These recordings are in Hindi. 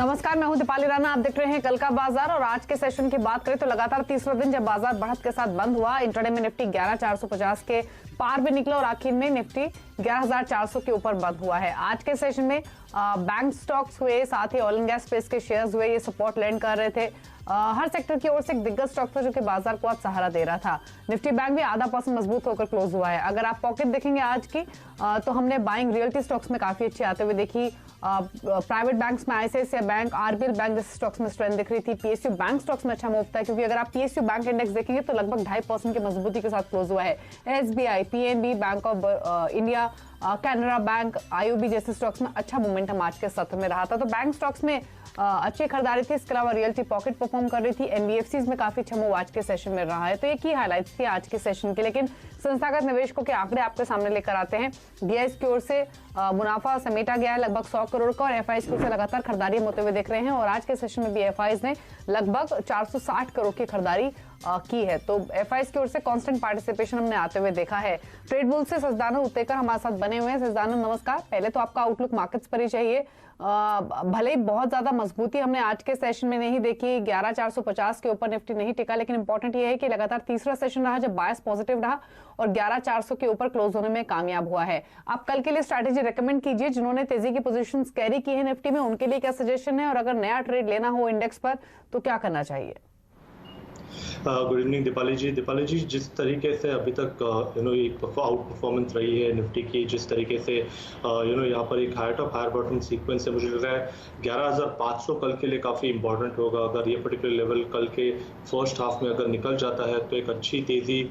नमस्कार, मैं हूं दीपाली राणा। आप देख रहे हैं कल का बाजार। और आज के सेशन की बात करें तो लगातार तीसरा दिन जब बाजार बढ़त के साथ बंद हुआ, इंट्राडे में निफ्टी 11,450 के पार भी निकला और आखिर में निफ्टी 11,400 के ऊपर बंद हुआ है। आज के सेशन में बैंक स्टॉक्स हुए, साथ ही ऑयल एंड गैस स्पेस के शेयर्स हुए, ये सपोर्ट लैंड कर रहे थे। हर सेक्टर की ओर से एक दिग्गज स्टॉक था जो कि बाजार को आज सहारा दे रहा था। निफ्टी बैंक भी आधा % मजबूत होकर क्लोज हुआ है। अगर आप पॉकेट देखेंगे आज की तो हमने बाइंग रियल्टी स्टॉक्स में काफी अच्छी आते हुए देखी। प्राइवेट बैंक्स में आईसीआईसीआई बैंक, आरबीएल बैंक जैसे स्टॉक्स में स्ट्रेंथ दिख रही थी। पीएसयू बैंक स्टॉक्स में अच्छा मूव था, क्योंकि अगर आप पीएसयू बैंक इंडेक्स देखेंगे तो लगभग 2.5% की मजबूती के साथ क्लोज हुआ है। SBI, PNB, bank of India, Canara bank, IOB जैसे स्टॉक्स में अच्छा मोमेंटम आज के सत्र में रहा था। तो बैंक स्टॉक्स में अच्छी खरीदारी थी। इसके अलावा रियल्टी पॉकेट परफॉर्म कर रही थी। एनबीएफसीज में काफी अच्छा मूव आज के सेशन में रहा है। तो ये की हाइलाइट्स थी आज के सेशन के। लेकिन संस्थागत निवेशकों के आंकड़े आपके सामने लेकर आते हैं। डीआईएस की ओर से मुनाफा समेटा गया है लगभग 100 करोड़ का, और एफआईज की ओर से लगातार खरीदारी होते हुए देख रहे हैं। और आज के सेशन में भी एफआईज ने लगभग 460 करोड़ की खरीदारी की है। तो एफआईज की ओर से कांस्टेंट पार्टिसिपेशन हमने आते हुए देखा है। ट्रेड बुल से सजदानंद उत्तेकर हमारे साथ बने हुए हैं। सजदानंद नमस्कार। पहले तो आपका आउटलुक मार्केट्स पर ही चाहिए। भले ही बहुत ज्यादा मजबूती हमने आज के सेशन में नहीं देखी, 11,450 के ऊपर निफ्टी नहीं टिका, लेकिन इंपॉर्टेंट ये है कि लगातार तीसरा सेशन रहा जब बायस पॉजिटिव रहा और 11,400 के ऊपर क्लोज होने में कामयाब हुआ है। आप कल के लिए स्ट्रैटेजी रेकमेंड कीजिए। जिन्होंने तेजी की पोजीशंस कैरी की है निफ्टी में, उनके लिए क्या सजेशन है, और अगर नया ट्रेड लेना हो इंडेक्स पर तो क्या करना चाहिए? गुड इवनिंग दीपाली जी, जिस तरीके से अभी तक एक आउट परफॉर्मेंस रही है निफ्टी की, जिस तरीके से यहाँ पर एक higher top higher bottom sequence है, मुझे लग रहा है 11,500 कल के लिए काफ़ी इंपॉर्टेंट होगा। अगर ये पर्टिकुलर लेवल कल के फर्स्ट हाफ में अगर निकल जाता है तो एक अच्छी तेज़ी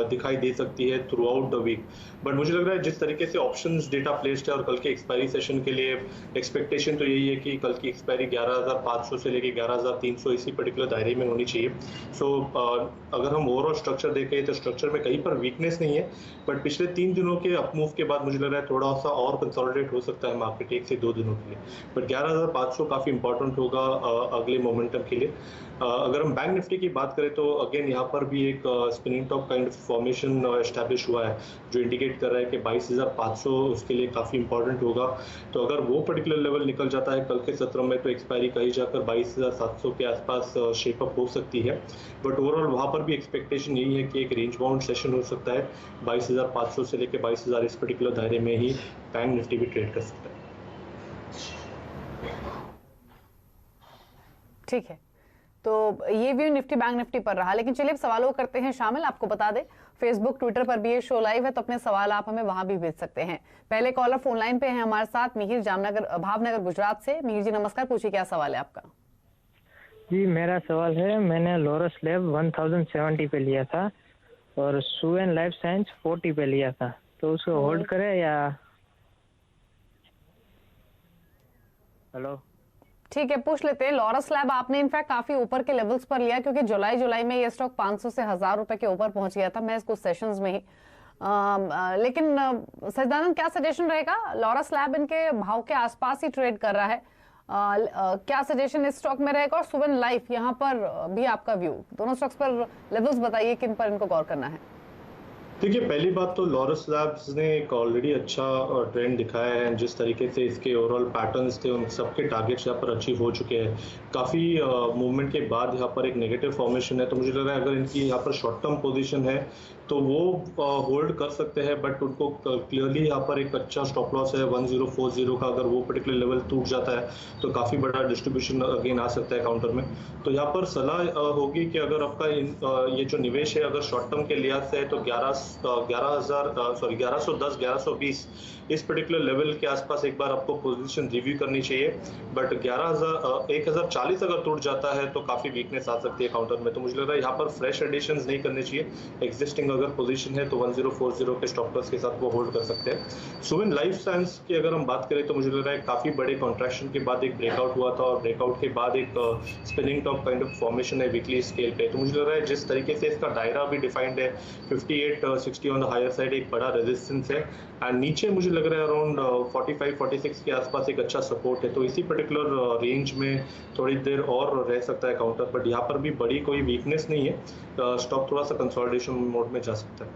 दिखाई दे सकती है throughout the week. But मुझे लग रहा है जिस तरीके से ऑप्शंस डेटा प्लेस्ड है और कल के एक्सपायरी सेशन के लिए एक्सपेक्टेशन तो यही है कि कल की एक्सपायरी 11,500 से लेकर 11,300 इसी पर्टिकुलर दायरे में होनी चाहिए। सो अगर हम ओवरऑल स्ट्रक्चर देखें तो स्ट्रक्चर में कहीं पर वीकनेस नहीं है, बट पिछले 3 दिनों के अपमूव के बाद मुझे लग रहा है थोड़ा सा और कंसोलिडेट हो सकता है मार्केट 1 से 2 दिनों के लिए। बट 11,500 काफ़ी इंपॉर्टेंट होगा अगले मोमेंटम के लिए। अगर हम बैंक निफ्टी की बात करें तो अगेन यहाँ पर भी एक spinning top kind of formation establish हुआ है, जो इंडिकेट कर रहा है कि 22,500 उसके लिए काफ़ी इंपॉर्टेंट होगा। तो अगर वो पर्टिकुलर लेवल निकल जाता है कल के सत्र में तो एक्सपायरी कहीं जाकर 22,700 के आसपास शेपअप हो सकती है। बट ओवरऑल वहाँ पर भी एक्सपेक्टेशन यही है कि एक रेंज बाउंड सेशन हो सकता है। 22,500 से लेकर 22,000 इस पर्टिकुलर दायरे में ही बैंक निफ्टी भी ट्रेड कर सकता है। ठीक है, तो ये व्यू निफ्टी बैंक निफ्टी पर रहा। लेकिन चलिए अब सवालों को करते हैं शामिल। आपको बता दें फेसबुक ट्विटर पर भी ये शो लाइव है, तो अपने सवाल आप हमें वहां भी भेज सकते हैं। पहले कॉलर फोन लाइन पे है हमारे साथ मिहिर भावनगर गुजरात से। मिहिर जी नमस्कार, पूछिए क्या सवाल है आपका? जी मेरा सवाल है, मैंने लोरस लैब 1070 पे लिया था और सुवेन लाइफ साइंस 40 पे लिया था, तो उसको होल्ड करें या? हेलो, ठीक है, पूछ लेते हैं। लॉरस लैब आपने इनफैक्ट काफी ऊपर के लेवल्स पर लिया, क्योंकि जुलाई में ये स्टॉक 500 से 1000 रुपए के ऊपर पहुंच गया था मैं कुछ सेशंस में ही। लेकिन सजदानंद क्या सजेशन रहेगा? लॉरस लैब इनके भाव के आसपास ही ट्रेड कर रहा है। क्या सजेशन इस स्टॉक में रहेगा? और सुवेन लाइफ यहाँ पर भी आपका व्यू, दोनों स्टॉक्स पर लेवल्स बताइए किन पर इनको गौर करना है। देखिए, पहली बात तो लॉरस लैब्स ने एक ऑलरेडी अच्छा ट्रेंड दिखाया है। जिस तरीके से इसके ओवरऑल पैटर्न्स थे उन सबके टारगेट्स यहाँ पर अचीव हो चुके हैं। काफ़ी मूवमेंट के बाद यहाँ पर एक नेगेटिव फॉर्मेशन है, तो मुझे लग रहा है अगर इनकी यहाँ पर शॉर्ट टर्म पोजीशन है तो वो होल्ड कर सकते हैं। बट उनको क्लियरली यहाँ पर एक अच्छा स्टॉप लॉस है 1040 का। अगर वो पर्टिकुलर लेवल टूट जाता है तो काफ़ी बड़ा डिस्ट्रीब्यूशन अगेन आ सकता है काउंटर में। तो यहाँ पर सलाह होगी कि अगर आपका ये जो निवेश है अगर शॉर्ट टर्म के लिहाज से है तो 1110 1120 इस पर्टिकुलर लेवल के आसपास एक बार आपको पोजीशन रिव्यू करनी चाहिए। बट 1040 अगर टूट जाता है तो काफ़ी वीकनेस आ सकती है काउंटर में। तो मुझे लग रहा है यहाँ पर फ्रेश एडिशंस नहीं करने चाहिए। एक्जिस्टिंग अगर पोजीशन है तो 1040 के स्टॉप लॉस के साथ वो होल्ड कर सकते हैं। सुवेन लाइफ साइंस की अगर हम बात करें तो मुझे लग रहा है काफ़ी बड़े कॉन्ट्रैक्शन के बाद एक ब्रेकआउट हुआ था, और ब्रेकआउट के बाद एक spinning top kind of formation है वीकली स्केल पे। तो मुझे लग रहा है जिस तरीके से इसका दायरा भी डिफाइंड है 5860 ऑन द हायर साइड एक बड़ा रेजिस्टेंस है, एंड नीचे मुझे लग रहा है अराउंड 45-46 के आसपास एक अच्छा सपोर्ट है। तो इसी पर्टिकुलर रेंज में थोड़ी देर और रह सकता है काउंटर, बट यहाँ पर भी बड़ी कोई वीकनेस नहीं है। स्टॉक थोड़ा सा कंसोलिडेशन मोड में जा सकता है।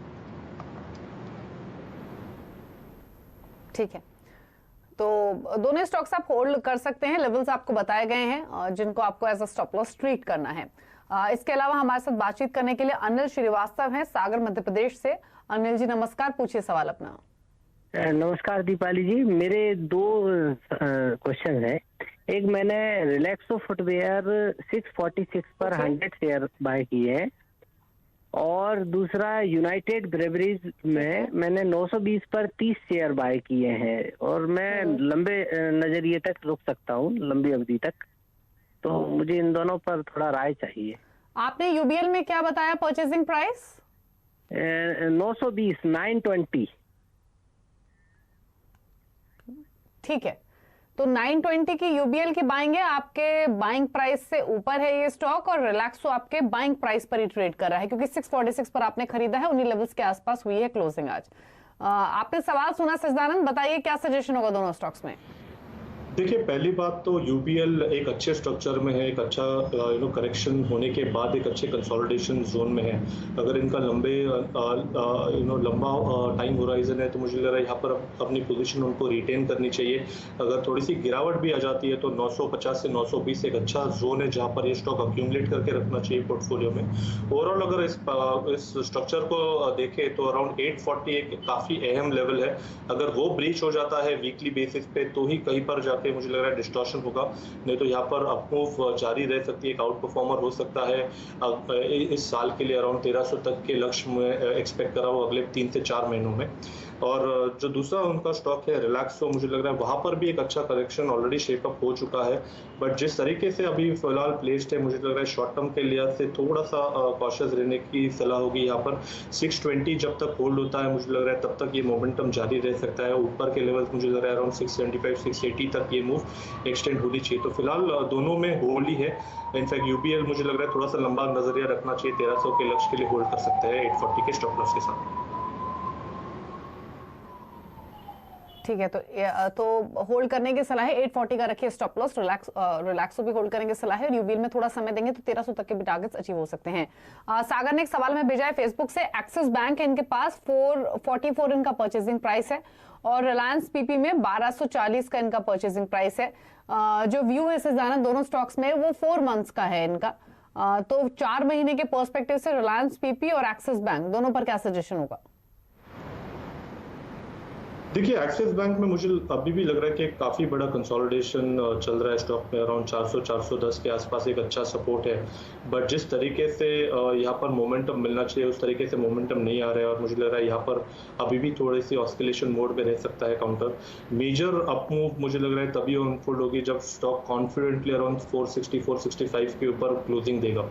ठीक है, तो दोनों स्टॉक्स आप होल्ड कर सकते हैं, लेवल्स आपको बताए गए हैं जिनको आपको as a stop loss treat करना है। इसके अलावा हमारे साथ बातचीत करने के लिए अनिल श्रीवास्तव हैं सागर मध्य प्रदेश से। अनिल जी नमस्कार, पूछिए सवाल अपना। नमस्कार दीपाली जी, मेरे दो क्वेश्चन हैं। एक, मैंने रिलैक्सो फुटवेयर 646 पर 100 शेयर बाय किए हैं, और दूसरा यूनाइटेड ब्रेवरीज में मैंने 920 पर 30 शेयर बाय किए हैं, और मैं लंबे नजरिए तक रुक सकता हूँ, लंबी अवधि तक। तो मुझे इन दोनों पर थोड़ा राय चाहिए। आपने यूबीएल में क्या बताया परचेजिंग प्राइस? 920, 920। ठीक है, तो 920 की यूबीएल की बाइंग है, आपके बाइंग प्राइस से ऊपर है ये स्टॉक, और रिलैक्सो आपके बाइंग प्राइस पर ही ट्रेड कर रहा है क्योंकि 646 पर आपने खरीदा है, उन्हीं लेवल्स के आसपास हुई है क्लोजिंग आज। आपने सवाल सुना सजदानंद, बताइए क्या सजेशन होगा दोनों स्टॉक्स में? देखिए, पहली बात तो यूबीएल एक अच्छे स्ट्रक्चर में है, एक अच्छा करेक्शन होने के बाद एक अच्छे कंसोलिडेशन जोन में है। अगर इनका लंबा टाइम होराइजन है तो मुझे लग रहा है यहाँ पर अपनी पोजीशन उनको रिटेन करनी चाहिए। अगर थोड़ी सी गिरावट भी आ जाती है तो 950 से 920 एक अच्छा जोन है जहाँ पर ये स्टॉक अक्यूमुलेट करके रखना चाहिए पोर्टफोलियो में। ओवरऑल अगर इस स्ट्रक्चर को देखें तो अराउंड 840 एक काफ़ी अहम लेवल है। अगर वो ब्रीच हो जाता है वीकली बेसिस पे तो ही कहीं पर जाके मुझे लग रहा है डिस्टॉर्शन होगा, नहीं तो यहाँ पर अपमूव जारी रह सकती है, एक आउट परफॉर्मर हो सकता है। इस साल के लिए अराउंड 1300 तक के लक्ष्य में एक्सपेक्ट करा हो अगले 3 से 4 महीनों में। और जो दूसरा उनका स्टॉक है रिलैक्सो, मुझे लग रहा है वहाँ पर भी एक अच्छा करेक्शन ऑलरेडी शेपअप हो चुका है, बट जिस तरीके से अभी फिलहाल प्लेस्ड है मुझे लग रहा है शॉर्ट टर्म के लिहाज से थोड़ा सा कॉशियस रहने की सलाह होगी। यहाँ पर 620 जब तक होल्ड होता है मुझे लग रहा है तब तक ये मोमेंटम जारी रह सकता है। ऊपर के लेवल मुझे लग रहा है अराउंड 675 680 तक ये मूव एक्सटेंड होनी चाहिए। तो फिलहाल दोनों में होल्ड ही है। इनफैक्ट यूबीएल मुझे लग रहा है थोड़ा सा लंबा नजरिया रखना चाहिए, 1300 के लक्ष्य के लिए होल्ड कर सकते हैं 840 के स्टॉप लॉस के साथ। ठीक है, तो होल्ड करने की सलाह है, 840 का रखिए स्टॉप लॉस। रिलैक्सो भी होल्ड करने की सलाह है, यूबीएल में थोड़ा समय देंगे तो 1300 तक के भी टारगेट्स अचीव हो सकते हैं। सागर ने एक सवाल में भेजा है फेसबुक से, एक्सिस बैंक है इनके पास, 444 इनका परचेजिंग प्राइस है, और रिलायंस पीपी में 1240 का इनका परचेजिंग प्राइस है। जो व्यू है सजाना दोनों स्टॉक्स में वो 4 मंथ्स का है इनका, तो 4 महीने के पर्सपेक्टिव से रिलायंस पीपी और एक्सिस बैंक दोनों पर क्या सजेशन होगा? देखिए, एक्सिस बैंक में मुझे अभी भी लग रहा है कि काफ़ी बड़ा कंसोलिडेशन चल रहा है स्टॉक में, अराउंड 400-410 के आसपास एक अच्छा सपोर्ट है, बट जिस तरीके से यहाँ पर मोमेंटम मिलना चाहिए उस तरीके से मोमेंटम नहीं आ रहा है, और मुझे लग रहा है यहाँ पर अभी भी थोड़ी सी ऑस्किलेशन मोड में रह सकता है काउंटर। मेजर अपमूव मुझे लग रहा है तभी अनफोल्ड होगी जब स्टॉक कॉन्फिडेंटली अराउंड 460-465 के ऊपर क्लोजिंग देगा,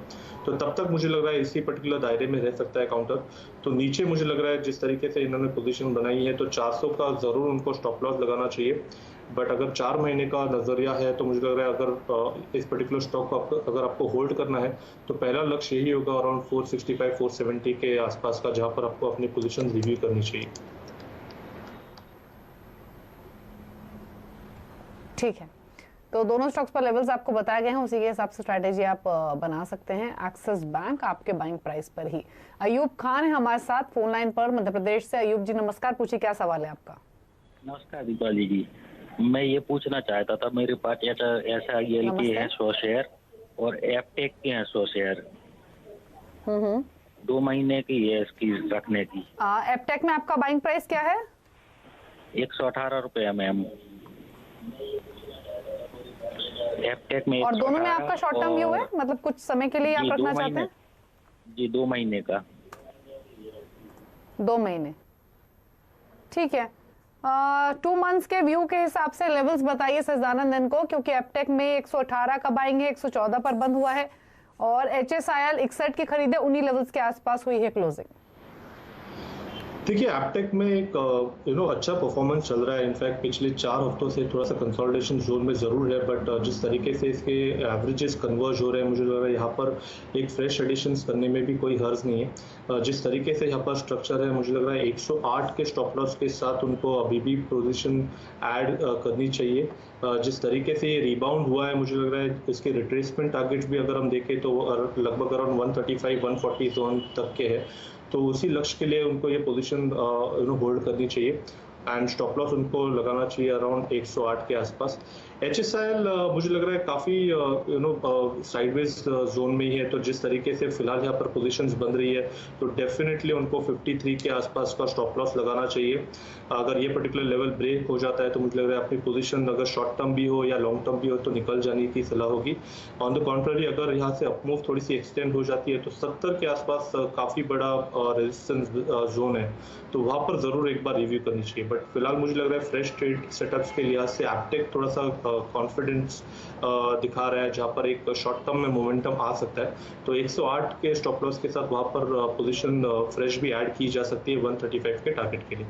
तो तब तक मुझे लग रहा है इसी पर्टिकुलर दायरे में रह सकता है काउंटर। तो नीचे मुझे लग रहा है जिस तरीके से इन्होंने पोजीशन बनाई है तो 400 का जरूर उनको स्टॉप लॉस लगाना चाहिए, बट अगर 4 महीने का नजरिया है तो मुझे लग रहा है अगर इस पर्टिकुलर स्टॉक को अगर आपको होल्ड करना है तो पहला लक्ष्य यही होगा अराउंड 465-470 के आसपास का, जहां पर आपको अपनी पोजीशन रिव्यू करनी चाहिए। ठीक है, तो दोनों स्टॉक्स पर लेवल्स आपको बताए गए हैं, उसी के हिसाब से स्ट्रैटेजी आप बना सकते हैं। एक्सिस बैंक आपके बाइंग प्राइस पर ही। अयूब खान है हमारे साथ फोन लाइन पर मध्य प्रदेश से। अयूब जी नमस्कार, पूछिए क्या सवाल है आपका? नमस्कार दीपाली जी, मैं ये पूछना चाहता था, मेरे पास SIL के हैं 100 शेयर और एपटेक के हैं 100 शेयर। 2 महीने की है इसकी रखने की। एपटेक में आपका बाइंग प्राइस क्या है? 118 रुपया मैम। एपटेक में और दोनों में आपका शॉर्ट टर्म व्यू है, मतलब कुछ समय के लिए आप रखना चाहते हैं? जी 2 महीने का। 2 महीने, ठीक है। 2 मंथ्स के व्यू के हिसाब से लेवल्स बताइए सजदानंद को, क्योंकि एपटेक में 118 का बाइंग है, 114 पर बंद हुआ है, और HSIL 61 की खरीद है, उन्हीं लेवल्स के आसपास हुई है क्लोजिंग। देखिए, एपटेक में एक अच्छा परफॉर्मेंस चल रहा है। इनफैक्ट पिछले 4 हफ्तों से थोड़ा सा कंसोलिडेशन जोन में ज़रूर है, बट जिस तरीके से इसके एवरेजेस कन्वर्ज हो रहे हैं मुझे लग रहा है यहाँ पर एक फ्रेश एडिशंस करने में भी कोई हर्ज नहीं है। जिस तरीके से यहाँ पर स्ट्रक्चर है मुझे लग रहा है 108 के स्टॉप लॉस के साथ उनको अभी भी पोजीशन ऐड करनी चाहिए। जिस तरीके से ये रिबाउंड हुआ है मुझे लग रहा है इसके रिट्रेसमेंट टारगेट्स भी अगर हम देखें तो लगभग अराउंड 135-140 जोन तक के है, तो उसी लक्ष्य के लिए उनको ये पोजीशन होल्ड करनी चाहिए। एंड स्टॉप लॉस उनको लगाना चाहिए अराउंड 108 के आसपास। HSIL मुझे लग रहा है काफ़ी साइडवेज जोन में ही है, तो जिस तरीके से फिलहाल यहाँ पर पोजीशंस बन रही है तो डेफिनेटली उनको 53 के आसपास का स्टॉप लॉस लगाना चाहिए। अगर ये पर्टिकुलर लेवल ब्रेक हो जाता है तो मुझे लग रहा है अपनी पोजीशन अगर शॉर्ट टर्म भी हो या लॉन्ग टर्म भी हो तो निकल जाने की सलाह होगी। ऑन द कॉन्ट्ररी अगर यहाँ से अपमूव थोड़ी सी एक्सटेंड हो जाती है तो 70 के आसपास काफ़ी बड़ा रेजिस्टेंस जोन है, तो वहाँ पर ज़रूर एक बार रिव्यू करनी चाहिए। बट फिलहाल मुझे लग रहा है फ्रेश ट्रेड सेटअप्स के लिहाज से एप्टेक थोड़ा सा कॉन्फिडेंस दिखा रहा है, जहाँ पर एक शॉर्ट टर्म में मोमेंटम आ सकता है, तो 108 के स्टॉप लॉस के साथ वहाँ पर पोजीशन फ्रेश भी ऐड की जा सकती है 135 के टारगेट के लिए।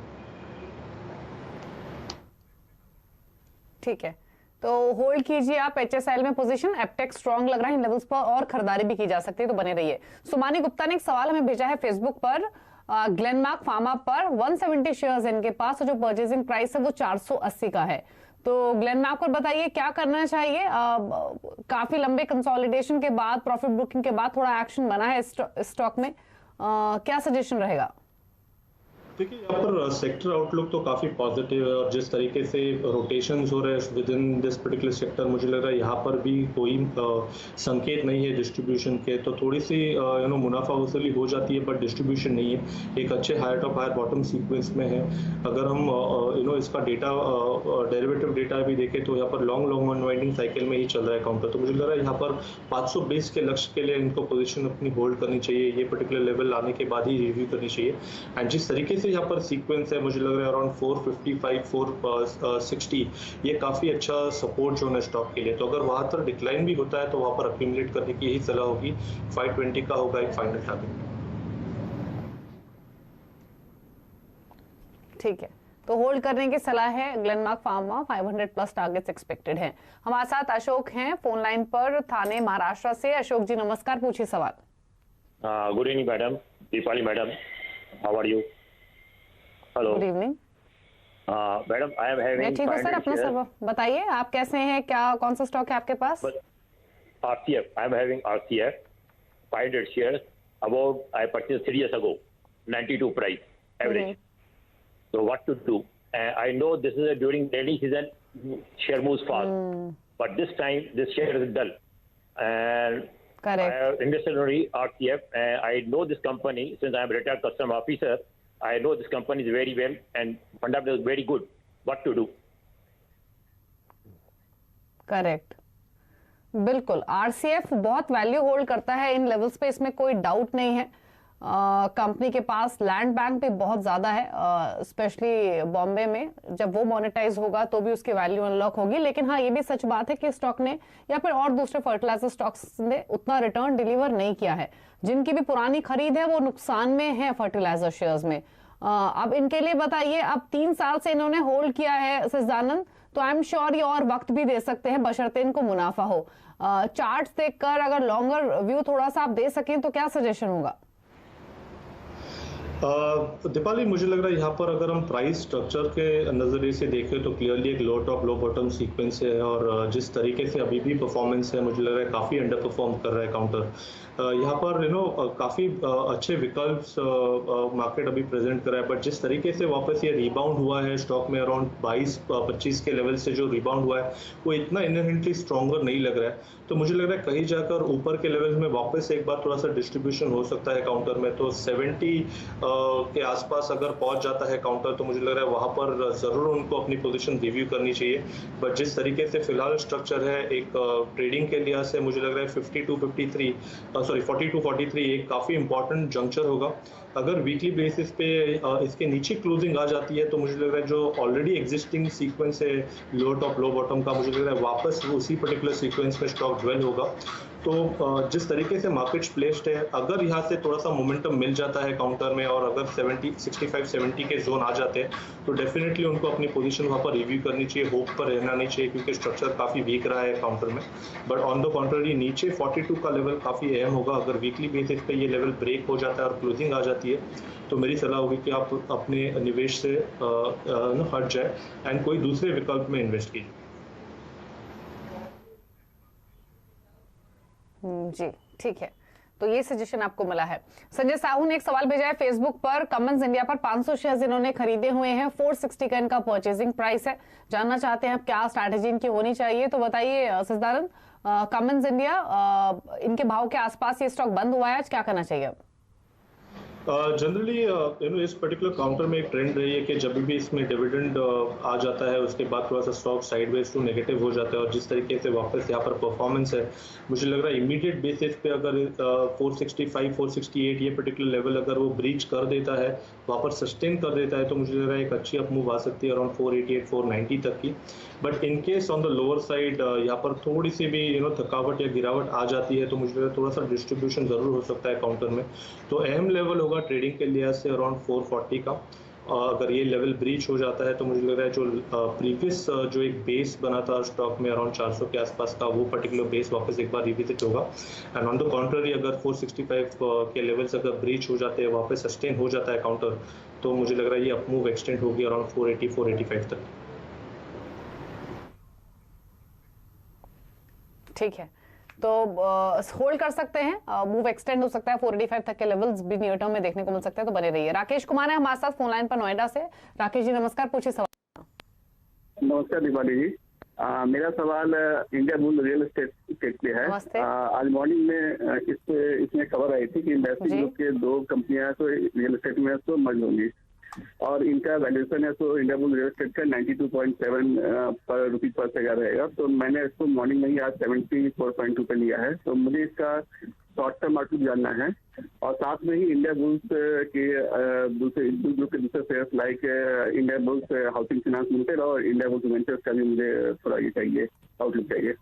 ठीक है, तो होल्ड कीजिए आप HSIL में पोजीशन। एप्टेक स्ट्रांग लग रहा है इन लेवल्स पर और खरीदारी भी की जा सकती है, तो बने रहिए। सुमानी गुप्ता ने एक सवाल हमें भेजा है फेसबुक पर, ग्लेनमार्क फार्मा पर 170 शेयर्स इनके पास, जो परचेजिंग प्राइस है वो 480 का है। तो ग्लेनमार्क पर बताइए क्या करना चाहिए। काफी लंबे कंसोलिडेशन के बाद, प्रॉफिट बुकिंग के बाद थोड़ा एक्शन बना है स्टॉक में, क्या सजेशन रहेगा? देखिए यहाँ पर सेक्टर आउटलुक तो काफ़ी पॉजिटिव है, और जिस तरीके से रोटेशंस हो रहे हैं with in this particular sector, मुझे लग रहा है यहाँ पर भी कोई संकेत नहीं है डिस्ट्रीब्यूशन के, तो थोड़ी सी मुनाफा वसूली हो जाती है बट डिस्ट्रीब्यूशन नहीं है। एक अच्छे higher top higher bottom sequence में है। अगर हम इसका डेटा डेरिवेटिव डेटा भी देखें तो यहाँ पर लॉन्ग अनवाइंडिंग साइकिल में ही चल रहा है काउंटर, तो मुझे लग रहा है यहाँ पर 520 के लक्ष्य के लिए इनको पोजीशन अपनी होल्ड करनी चाहिए। ये पर्टिकुलर लेवल आने के बाद ही रिव्यू करनी चाहिए। एंड जिस तरीके से यहाँ पर सीक्वेंस है, मुझे लग रहा है अराउंड 455 460 ये काफ़ी अच्छा सपोर्ट जोन है स्टॉक के लिए, तो अगर वहाँ पर डिक्लाइन भी होता है तो वहाँ पर अक्यूमुलेट करने की ही सलाह होगी। 520 का होगा एक फाइनल टारगेट। ठीक है, तो होल्ड करने की सलाह है। Glenmark pharma 500 plus targets expected हैं। हमारे साथ अशोक हैं फोन लाइन पर, थाने महाराष्ट्र से। अशोक जी नमस्कार, पूछिए सवाल। Good evening madam, Deepali madam, how are you? Hello, good evening madam. I am having, ठीक है सर, अपना सब बताइए, आप कैसे हैं, क्या कौन सा स्टॉक है आपके पास? RCF, I am having RCF 500 shares, about I purchased 3 years ago, 92 price average. So what to do? I know this is during rainy season, share moves fast, but this time this share is dull. And Correct. I have invested only RCF, and I know this company since I am a retired customer officer. I know this company is very well and fundamental is very good. What to do? Correct, बिल्कुल। RCF बहुत वैल्यू होल्ड करता है इन लेवल्स पे, इसमें कोई डाउट नहीं है। कंपनी के पास लैंड बैंक भी बहुत ज्यादा है, स्पेशली बॉम्बे में। जब वो मोनेटाइज होगा तो भी उसकी वैल्यू अनलॉक होगी। लेकिन हाँ, ये भी सच बात है कि स्टॉक ने या फिर और दूसरे फर्टिलाइजर स्टॉक्स ने उतना रिटर्न डिलीवर नहीं किया है। जिनकी भी पुरानी खरीद है वो नुकसान में है फर्टिलाइजर शेयर्स में। अब इनके लिए बताइए, अब 3 साल से इन्होंने होल्ड किया है सज्जानंद, तो आई एम श्योर ये और वक्त भी दे सकते हैं बशर्ते इनको मुनाफा हो। चार्ट्स देखकर अगर लॉन्गर व्यू थोड़ा सा आप दे सकें तो क्या सजेशन होगा? दीपाली, मुझे लग रहा है यहाँ पर अगर हम प्राइस स्ट्रक्चर के नज़रिए से देखें तो क्लियरली एक लो टॉप लो बॉटम सीक्वेंस है, और जिस तरीके से अभी भी परफॉर्मेंस है मुझे लग रहा है काफ़ी अंडर परफॉर्म कर रहा है काउंटर। यहाँ पर काफ़ी अच्छे विकल्प मार्केट अभी प्रेजेंट कर रहा है, बट जिस तरीके से वापस ये रिबाउंड हुआ है स्टॉक में अराउंड 22-25 के लेवल से जो रिबाउंड हुआ है वो इतना इनहेरेंटली स्ट्रॉन्गर नहीं लग रहा है। तो मुझे लग रहा है कहीं जाकर ऊपर के लेवल में वापस एक बार थोड़ा सा डिस्ट्रीब्यूशन हो सकता है काउंटर में, तो 70 के आसपास अगर पहुंच जाता है काउंटर तो मुझे लग रहा है वहां पर जरूर उनको अपनी पोजीशन रिव्यू करनी चाहिए। बट जिस तरीके से फिलहाल स्ट्रक्चर है एक ट्रेडिंग के लिहाज से मुझे लग रहा है 42-43 एक काफी इंपॉर्टेंट जंक्चर होगा। अगर वीकली बेसिस पे इसके नीचे क्लोजिंग आ जाती है तो मुझे लग रहा है जो ऑलरेडी एग्जिस्टिंग सीक्वेंस है लो टॉप लो बॉटम का, मुझे लग रहा है वापस उसी पर्टिकुलर सीक्वेंस में स्टॉक ड्वेल होगा। तो जिस तरीके से मार्केट प्लेस्ड है, अगर यहाँ से थोड़ा सा मोमेंटम मिल जाता है काउंटर में और अगर 65-70 के जोन आ जाते हैं तो डेफिनेटली उनको अपनी पोजीशन वहाँ पर रिव्यू करनी चाहिए, होप पर रहना नहीं चाहिए क्योंकि स्ट्रक्चर काफ़ी वीक रहा है काउंटर में। बट ऑन द कॉन्ट्ररी नीचे 42 का लेवल काफ़ी अहम होगा। अगर वीकली बेसिस पे ये लेवल ब्रेक हो जाता है और क्लोजिंग आ जाती है तो मेरी सलाह होगी कि आप अपने निवेश से हट जाए एंड कोई दूसरे विकल्प में इन्वेस्ट कीजिए। जी ठीक है, तो ये सजेशन आपको मिला है। संजय साहू ने एक सवाल भेजा है फेसबुक पर, कमंस इंडिया पर 500 शेयर्स इन्होंने खरीदे हुए हैं, 460 का इनका परचेजिंग प्राइस है। जानना चाहते हैं क्या स्ट्रैटेजी इनकी होनी चाहिए, तो बताइए सजदारन, कमंस इंडिया इनके भाव के आसपास ये स्टॉक बंद हुआ है, आज क्या करना चाहिए? जनरली इस पर्टिकुलर काउंटर में एक ट्रेंड रही है कि जब भी इसमें डिविडेंड आ जाता है उसके बाद थोड़ा सा स्टॉक साइडवेज टू नेगेटिव हो जाता है, और जिस तरीके से वापस यहाँ पर परफॉर्मेंस है, मुझे लग रहा है इमीडिएट बेसिस पे अगर 465 468 ये पर्टिकुलर लेवल अगर वो ब्रीच कर देता है, वहाँ पर सस्टेन कर देता है, तो मुझे लग रहा है एक अच्छी अप मूव आ सकती है अराउंड 488 490 तक की। But in case on the lower side यहाँ पर थोड़ी सी भी थकावट या गिरावट आ जाती है, तो मुझे लग रहा है थोड़ा सा डिस्ट्रीब्यूशन जरूर हो सकता है काउंटर में। तो अहम लेवल होगा ट्रेडिंग के लिहाज से अराउंड 440 का। अगर ये लेवल ब्रीच हो जाता है तो मुझे लग रहा है जो प्रीवियस जो एक बेस बना था स्टॉक में अराउंड 400 के आसपास का, वो पर्टिकुलर बेस वापस एक बार रिविजिट होगा। एंड ऑन द कॉन्ट्ररी अगर 465 के लेवल्स अगर ब्रीच हो जाते हैं, वापस सस्टेन हो जाता है काउंटर, तो मुझे लग रहा है ये अपमूव एक्सटेंड होगी अराउंड 480 485 तक। ठीक है, तो होल्ड कर सकते हैं, मूव एक्सटेंड हो सकता है, 485 तक के लेवल्स भी नियर टर्म में देखने को मिल सकते हैं, तो बने रहिए। राकेश कुमार है हमारे साथ फोन लाइन पर नोएडा से। राकेश जी नमस्कार, पूछिए सवाल। नमस्कार दीपाली जी, मेरा सवाल इंडिया बुल रियल एस्टेट पे है। आज मॉर्निंग में इसमें खबर आई थी कि इंडस्ट्री ग्रुप के 2 कंपनियां तो रियल एस्टेट में तो मर्ज होंगी, और इनका वैल्यूएशन है तो इंडिया बुल रियल एस्टेट का 92.7 रुपीज पर शेयर रहेगा। तो मैंने इसको मॉर्निंग में ही आज 74.2 पे लिया है। तो मुझे इसका शॉर्ट टर्म आउटलुक जानना है, और साथ में ही इंडिया बुल्स के दूसरे ग्रुप के दूसरे shares like India bulls housing finance limited और इंडिया बुल्स वेंचर्स का भी मुझे थोड़ा ये चाहिए, आउटलुक चाहिए।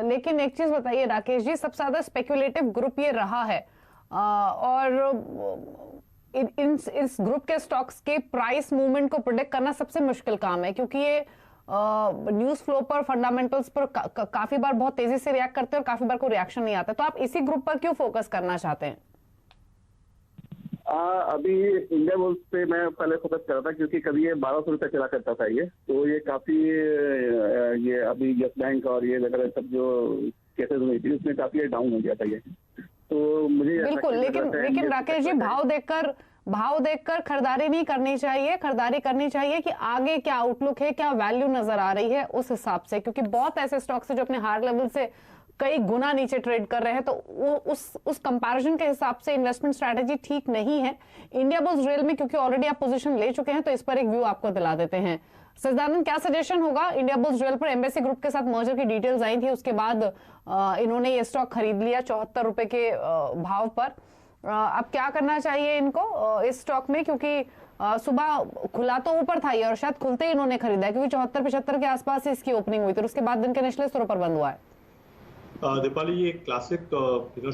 लेकिन एक चीज बताइए राकेश जी, सबसे ज्यादा स्पेक्युलेटिव ग्रुप ये रहा है, और इस ग्रुप के स्टॉक्स के प्राइस मूवमेंट को प्रेडिक्ट करना सबसे मुश्किल काम है, क्योंकि ये न्यूज फ्लो पर, फंडामेंटल्स पर काफी बार बहुत तेजी से रिएक्ट करते हैं और काफी बार कोई रिएक्शन नहीं आता। तो आप इसी ग्रुप पर क्यों फोकस करना चाहते हैं? अभी इंडिया बुल्स पे मैं पहले फोकस कर रहा था, क्योंकि कभी ये 1200 रुपये चला करता था ये, तो ये काफी ये अभी यस बैंक और ये वगैरह सब जो केसेस हुई थी उसमें काफी डाउन हो गया था ये। तो मुझे बिल्कुल, लेकिन राकेश जी भाव देखकर खरीदारी नहीं करनी चाहिए। खरीदारी करनी चाहिए कि आगे क्या आउटलुक है, क्या वैल्यू नजर आ रही है उस हिसाब से, क्योंकि बहुत ऐसे स्टॉक्स है जो अपने हायर लेवल से कई गुना नीचे ट्रेड कर रहे हैं, तो उस कंपैरिजन के हिसाब से इन्वेस्टमेंट स्ट्रैटेजी ठीक नहीं है। इंडिया बुल्स रेल में क्योंकि ऑलरेडी आप पोजीशन ले चुके हैं, तो इस पर एक व्यू आपको दिला देते हैं। सजदानंद, क्या सजेशन होगा? इंडिया बुल्स रेल पर एम्बेसी ग्रुप के साथ मर्जर की डिटेल्स आई थी, उसके बाद इन्होंने ये स्टॉक खरीद लिया 74 रुपए के भाव पर। अब क्या करना चाहिए इनको इस स्टॉक में, क्योंकि सुबह खुला तो ऊपर था ये, और शायद खुलते ही इन्होंने खरीदा है, क्योंकि 74-75 के आसपास इसकी ओपनिंग हुई थी, और उसके बाद दिन के निचले स्तरों पर बंद हुआ है। दीपाली, ये एक क्लासिक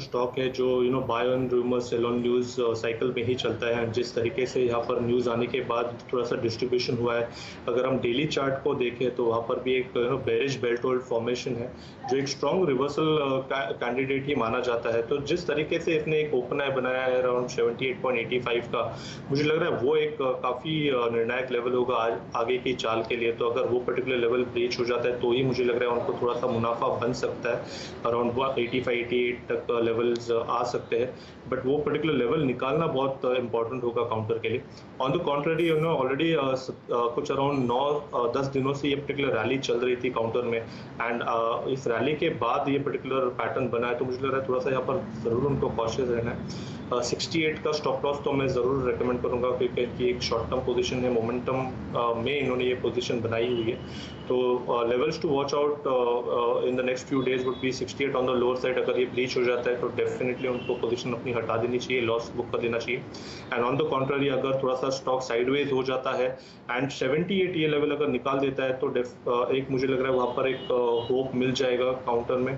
स्टॉक है जो buy on rumour sell on news cycle में ही चलता है। जिस तरीके से यहाँ पर न्यूज आने के बाद थोड़ा सा डिस्ट्रीब्यूशन हुआ है, अगर हम डेली चार्ट को देखें तो वहाँ पर भी एक बेरिश बेल्ट होल्ड फॉर्मेशन है, जो एक स्ट्रॉन्ग रिवर्सल कैंडिडेट ही माना जाता है। तो जिस तरीके से इसने एक ओपन आई बनाया है अराउंड 78.85 का, मुझे लग रहा है वो एक काफ़ी निर्णायक लेवल होगा आगे की चाल के लिए। तो अगर वो पर्टिकुलर लेवल ब्रीच हो जाता है तो ही मुझे लग रहा है उनको थोड़ा सा मुनाफा बन सकता है, अराउंड 85-88 तक लेवल्स आ सकते हैं। बट वो पर्टिकुलर लेवल निकालना बहुत इंपॉर्टेंट होगा काउंटर के लिए। ऑन द कॉन्ट्ररी ऑलरेडी कुछ अराउंड 9-10 दिनों से ये पर्टिकुलर रैली चल रही थी काउंटर में, एंड इस रैली के बाद ये पर्टिकुलर पैटर्न बना है। तो मुझे लग रहा है थोड़ा सा यहाँ पर ज़रूर उनको कॉशियस रहना है। 68 का स्टॉप लॉस तो मैं ज़रूर रेकमेंड करूंगा, क्योंकि एक शॉर्ट टर्म पोजीशन है, मोमेंटम में इन्होंने ये पोजीशन बनाई हुई है। तो levels to watch out in the next few days would be 68 on the lower side. अगर ये ब्रीच हो जाता है तो डेफिनेटली उनको पोजीशन अपनी हटा देनी चाहिए, लॉस बुक कर देना चाहिए। एंड ऑन द कॉन्ट्ररी अगर थोड़ा सा स्टॉक साइडवेज हो जाता है एंड 78 ये लेवल अगर निकाल देता है, तो एक मुझे लग रहा है वहाँ पर एक होप मिल जाएगा काउंटर में।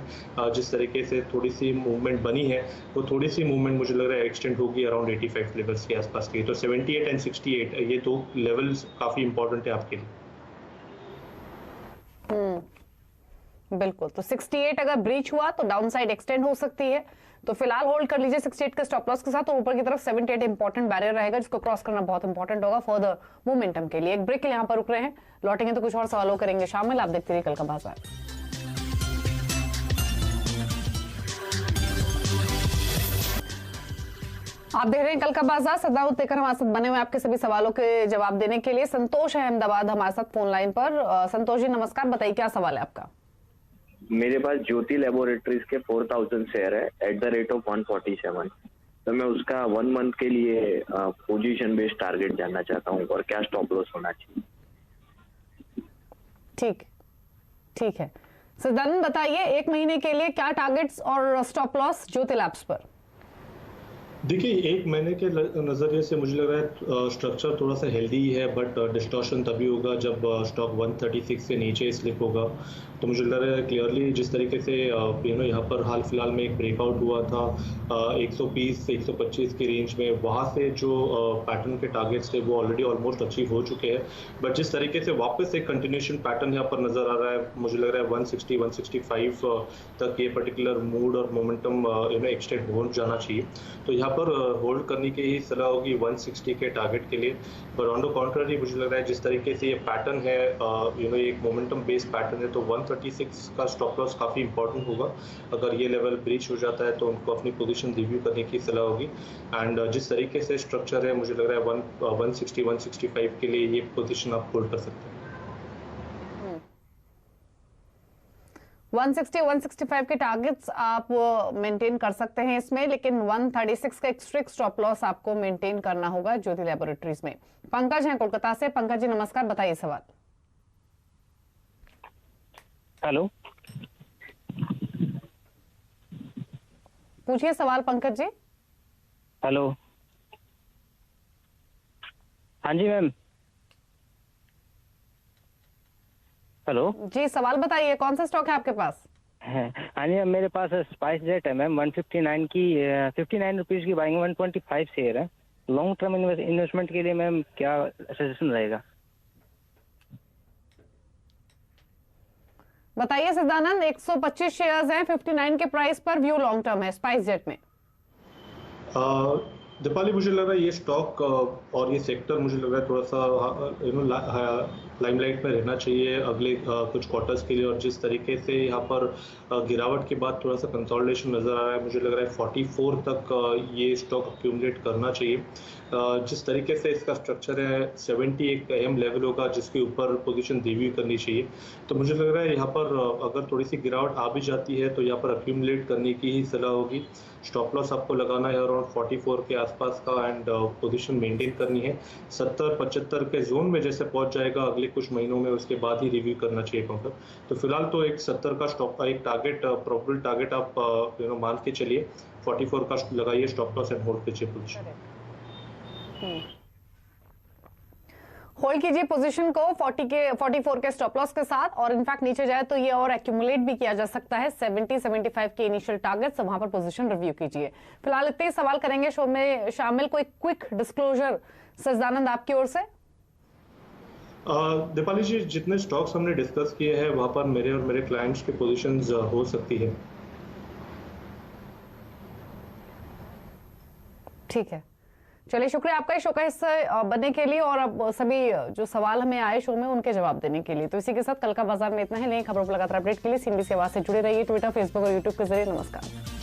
जिस तरीके से थोड़ी सी मूवमेंट बनी है, वो थोड़ी सी मूवमेंट मुझे लग रहा है एक्सटेंड होगी अराउंड 85 लेवल्स के आसपास की। तो 78 एंड 68 ये 2 लेवल्स काफी इंपॉर्टेंट है आपके लिए। बिल्कुल, तो 68 अगर ब्रीच हुआ तो डाउन साइड एक्सटेंड हो सकती है, तो फिलहाल होल्ड कर लीजिए 68 के स्टॉप लॉस के साथ। और ऊपर की तरफ 78 इंपॉर्टेंट बैरियर रहेगा, जिसको क्रॉस करना बहुत इंपॉर्टेंट होगा फॉर द मोमेंटम के लिए। एक ब्रेक के लिए यहाँ पर रुक रहे हैं, लौटेंगे तो कुछ और सवालों करेंगे शामिल। आप देखते रहिए कल का बाजार। आप देख रहे हैं कल का बाजार। सदाउद देकर हमारे साथ बने हुए आपके सभी सवालों के जवाब देने के लिए संतोष है अहमदाबाद हमारे साथ फोन लाइन पर। संतोष जी नमस्कार, बताइए क्या सवाल है आपका। मेरे पास ज्योति लेबोरेटरीज के 4000 शेयर है एट द रेट ऑफ 147, तो मैं उसका 1 मंथ के लिए पोजीशन बेस्ड टारगेट जानना चाहता हूँ और क्या स्टॉप लॉस होना चाहिए। ठीक है सदानंद, बताइए 1 महीने के लिए क्या टारगेट्स और स्टॉप लॉस ज्योति लैब्स पर। देखिए 1 महीने के नज़रिए से मुझे लग रहा है स्ट्रक्चर थोड़ा सा हेल्दी है, बट डिस्टॉर्शन तभी होगा जब स्टॉक 136 से नीचे स्लिप होगा। तो मुझे लग रहा है क्लियरली जिस तरीके से यहाँ पर हाल फिलहाल में एक ब्रेकआउट हुआ था 120 से 125 के रेंज में, वहाँ से जो पैटर्न के टारगेट्स थे वो ऑलरेडी ऑलमोस्ट अचीव हो चुके हैं। बट जिस तरीके से वापस एक कंटिन्यूएशन पैटर्न यहाँ पर नज़र आ रहा है, मुझे लग रहा है 160 165 तक ये पर्टिकुलर मूड और मोमेंटम एक्सटेंड हो जाना चाहिए। तो यहाँ पर होल्ड करने की ही सलाह होगी 160 के टारगेट के लिए। पर ऑन द कॉन्ट्ररी मुझे लग रहा है जिस तरीके से ये पैटर्न है एक मोमेंटम बेस्ड पैटर्न है, तो 136 का स्टॉप लॉस काफ़ी इंपॉर्टेंट होगा। अगर ये लेवल ब्रीच हो जाता है तो उनको अपनी पोजीशन रिव्यू करने की सलाह होगी। एंड जिस तरीके से स्ट्रक्चर है मुझे लग रहा है 160 165 के लिए ये पोजीशन आप होल्ड कर सकते हैं। 160 165 के टारगेट्स आप मेंटेन कर सकते हैं इसमें, लेकिन 136 का एक स्ट्रिक्ट स्टॉप लॉस आपको मेंटेन करना होगा ज्योति लैबोरेटरीज में। पंकज हैं कोलकाता से। पंकज जी नमस्कार, बताइए सवाल। हेलो, पूछिए सवाल पंकज जी। हेलो, हाँ जी मैम। हेलो जी, सवाल बताइए, कौन सा स्टॉक है आपके पास। हाँ जी मैम, मेरे पास स्पाइस जेट है मैम, 159 की 59 रुपीज की बाइंग, 125 शेयर है। लॉन्ग टर्म इन्वेस्टमेंट के लिए मैम क्या सजेशन रहेगा। बताइए सदानंद, 125 शेयर्स हैं 59 के प्राइस पर, व्यू लॉन्ग टर्म है स्पाइस जेट में। दीपाली, मुझे लग रहा है ये स्टॉक और ये सेक्टर मुझे लग रहा है थोड़ा सा लाइमलाइट में रहना चाहिए अगले कुछ क्वार्टर्स के लिए। और जिस तरीके से यहाँ पर गिरावट के बाद थोड़ा सा कंसोलिडेशन नज़र आ रहा है, मुझे लग रहा है 44 तक ये स्टॉक अक्यूमुलेट करना चाहिए। जिस तरीके से इसका स्ट्रक्चर है 70 एक अहम लेवल होगा जिसके ऊपर पोजीशन रिव्यू करनी चाहिए। तो मुझे लग रहा है यहाँ पर अगर थोड़ी सी गिरावट आ भी जाती है तो यहाँ पर अक्यूमुलेट करने की ही सलाह होगी। स्टॉप लॉस आपको लगाना है अराउंड 44 के आसपास का एंड पोजीशन मेंटेन करनी है। 70-75 के जोन में जैसे पहुंच जाएगा अगले कुछ महीनों में, उसके बाद ही रिव्यू करना चाहिए काउंटर। तो फिलहाल तो एक 70 का स्टॉप का एक टारगेट प्रोबेबल टारगेट आप मान के चलिए, 44 का लगाइए स्टॉप लॉस एंड होल्ड कीजिए पोजीशन। होल्ड कीजिए पोजीशन को 44 के स्टॉप लॉस के साथ, और इनफैक्ट नीचे जाए तो ये और एक्यूमुलेट भी किया जा सकता है। 70-75 के इनिशियल टारगेट्स, वहां पर पोजीशन रिव्यू कीजिए। फिलहाल इतने ही सवाल करेंगे शो में शामिल। कोई क्विक डिस्क्लोजर सजदानंद आपकी ओर से। दीपाली जी, जितने स्टॉक्स हमने डिस्कस किए हैं वहां पर मेरे और मेरे क्लाइंट्स की पोजीशंस हो सकती है। ठीक है, चलिए शुक्रिया आपका इस शो का हिस्सा बनने के लिए और अब सभी जो सवाल हमें आए शो में उनके जवाब देने के लिए। तो इसी के साथ कल का बाजार में इतना है। नई खबरों पर लगातार अपडेट के लिए CNBC आवाज से जुड़े रहिए, ट्विटर, फेसबुक और यूट्यूब के जरिए। नमस्कार।